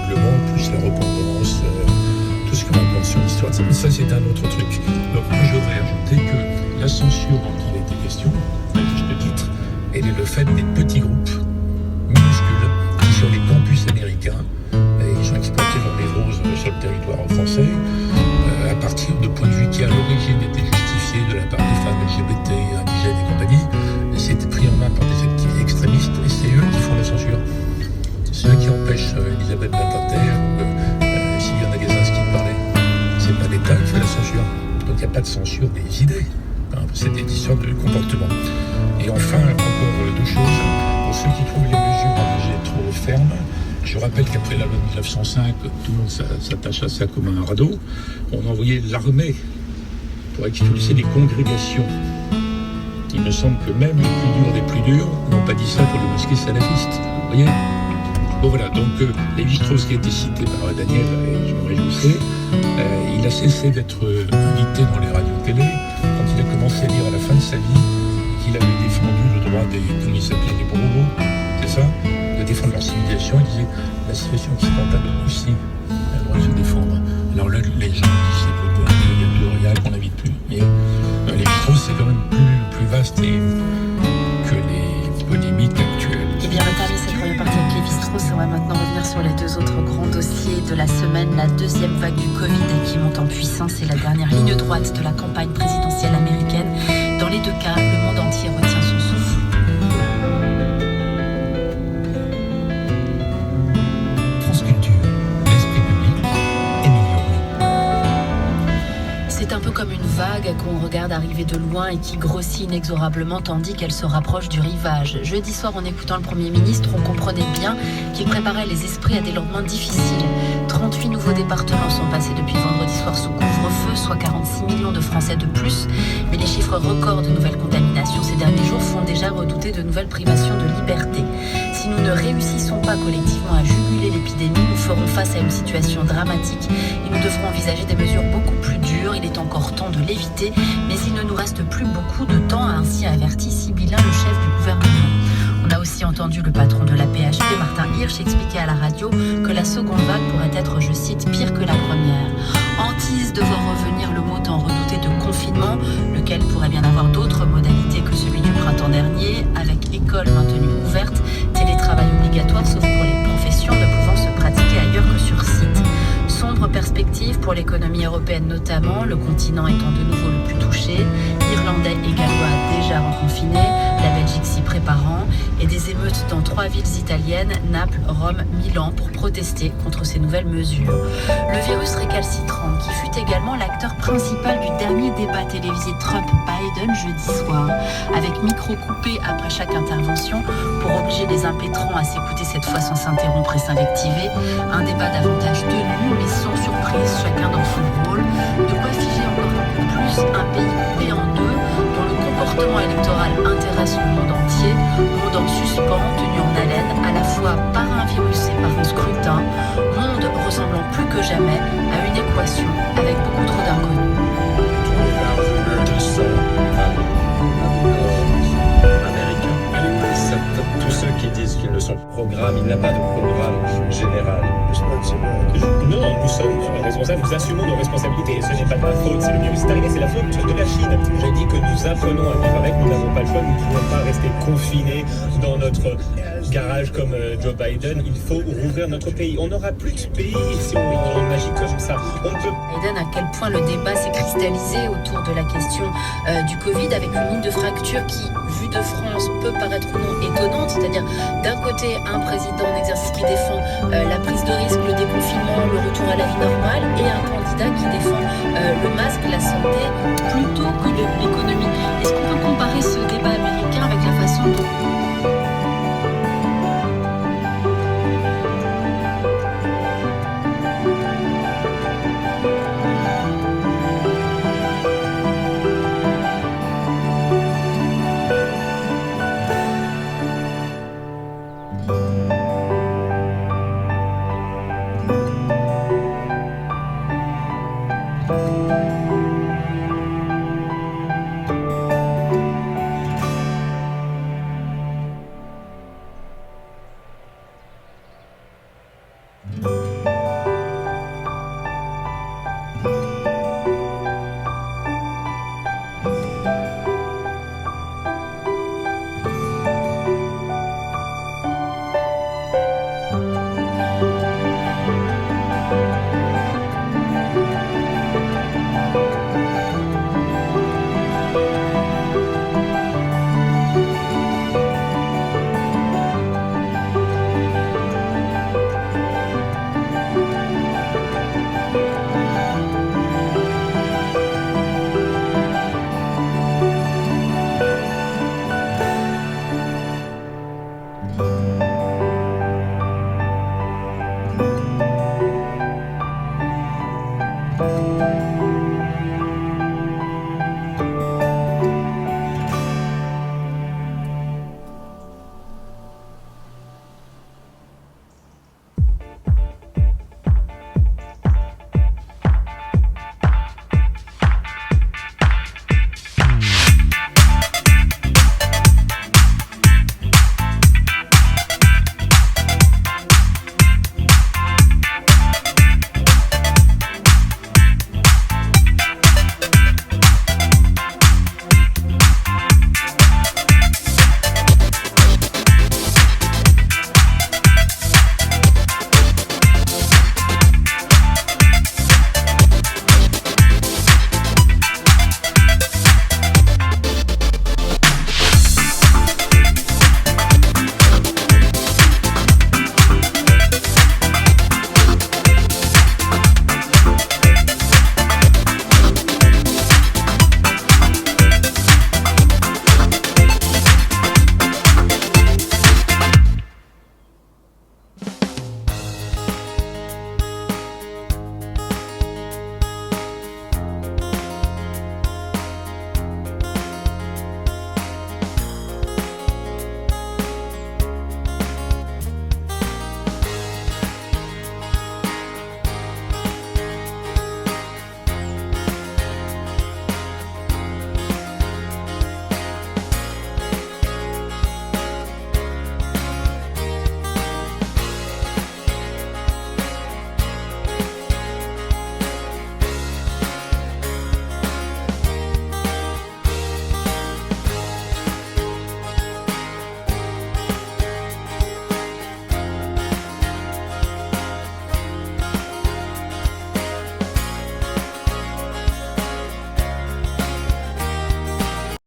l'aveuglement, plus la repentance, tout ce qu'on raconte sur l'histoire. Ça, c'est un autre truc. Donc, moi, je voudrais ajouter que la censure dont il a été question, à juste titre, elle est le fait des petits groupes minuscules qui, sur les campus américains, ils ont exploité leur névrose sur le territoire français, à partir de points de vue qui, à l'origine, étaient justifiés de la part des femmes LGBT, indigènes et compagnie. C'était pris en main par des activistes extrémistes, et c'est eux qui font la censure. C'est eux qui empêchent Elisabeth Badinter, s'il y en a des uns qui parlaient. C'est pas l'État qui fait la censure. Donc il n'y a pas de censure des idées. C'est des histoires de comportement. Et enfin, encore deux choses. Pour ceux qui trouvent les mesures allégées trop fermes, je rappelle qu'après la loi de 1905, tout le monde s'attache à ça comme à un radeau. On a envoyé l'armée pour expulser les congrégations. Il me semble que même les plus durs des plus durs n'ont pas dit ça pour les mosquées salafistes. Vous voyez ? Bon voilà, donc Lévi-Strauss qui a été cité par Daniel, et je me réjouissais, il a cessé d'être invité dans les radios-télé quand il a commencé à dire à la fin de sa vie qu'il avait défendu le droit des, comment il s'appelait, des bobos, c'est ça ? De défendre leur civilisation. Il disait la civilisation occidentale aussi a le droit de se défendre. Alors là, les gens disent c'est peut-être il y a plus rien qu'on n'invite plus. Mais Lévi-Strauss, c'est quand même plus vaste que les polémiques actuelles. Eh bien, on va terminer cette première partie avec Lévi-Strauss. On va maintenant revenir sur les deux autres grands dossiers de la semaine. La deuxième vague du Covid qui monte en puissance et la dernière ligne droite de la campagne présidentielle américaine. Dans les deux cas, le monde entier retient son souffle. France Culture, l'esprit public, Émilie Aubry. C'est un peu comme une vague qu'on regarde arriver de loin et qui grossit inexorablement tandis qu'elle se rapproche du rivage. Jeudi soir, en écoutant le Premier ministre, on comprenait bien qu'il préparait les esprits à des lendemains difficiles. 38 nouveaux départements sont passés depuis vendredi soir sous couvre-feu, soit 46 millions de Français de plus. Mais les chiffres records de nouvelles contaminations ces derniers jours font déjà redouter de nouvelles privations de liberté. Si nous ne réussissons pas collectivement à juguler l'épidémie, nous ferons face à une situation dramatique et nous devrons envisager des mesures beaucoup plus dures. Il est encore temps de l'éviter, mais il ne nous reste plus beaucoup de temps, a ainsi averti Sibylin, le chef du gouvernement. On a aussi entendu le patron de la PHP, Martin Hirsch, expliquer à la radio que la seconde vague pourrait être, je cite, pire que la première. Hantise de voir revenir le mot tant redouté de confinement, lequel pourrait bien avoir d'autres modalités que celui du printemps dernier, avec école maintenue ouverte, télétravail obligatoire, sauf pour les professions ne pouvant se pratiquer ailleurs que sur site. Sombre perspective pour l'économie européenne notamment, le continent étant de nouveau le plus touché, Irlandais et Gallois déjà reconfinés, la Belgique s'y préparant, et des émeutes dans 3 villes italiennes, Naples, Rome, Milan, pour protester contre ces nouvelles mesures. Le virus récalcitrant, qui fut également l'acteur principal du dernier débat télévisé Trump-Biden jeudi soir, avec micro coupé après chaque intervention, pour obliger les impétrants à s'écouter cette fois sans s'interrompre et s'invectiver, un débat davantage tenu, mais sans surprise, chacun dans son rôle, de quoi figer encore un peu plus un pays coupé en deux, dont le comportement électoral intéresse le monde entier, monde en suspens, tenu en haleine, à la fois par un virus et par un scrutin, monde ressemblant plus que jamais à une équation avec beaucoup trop d'inconnus. Tous ceux qui disent qu'ils ne sont pas programme, il n'y a pas de programme général. Non, nous sommes responsables, nous assumons nos responsabilités. Ce n'est pas de ma faute, c'est le virus est arrivé, c'est la faute de la Chine. J'ai dit que nous apprenons à vivre avec, nous n'avons pas le choix, nous ne pouvons pas rester confinés dans notre garage comme Joe Biden. Il faut rouvrir notre pays. On n'aura plus de pays si on agit comme ça. On ne peut... Biden, à quel point le débat s'est cristallisé autour de la question du Covid, avec une ligne de fracture qui, vue de France, peut paraître ou non étonnante, c'est-à-dire d'un côté un président en exercice qui défend la prise de risque, le déconfinement, le retour à la vie normale, et un candidat qui défend le masque, la santé, plutôt que l'économie. Est-ce qu'on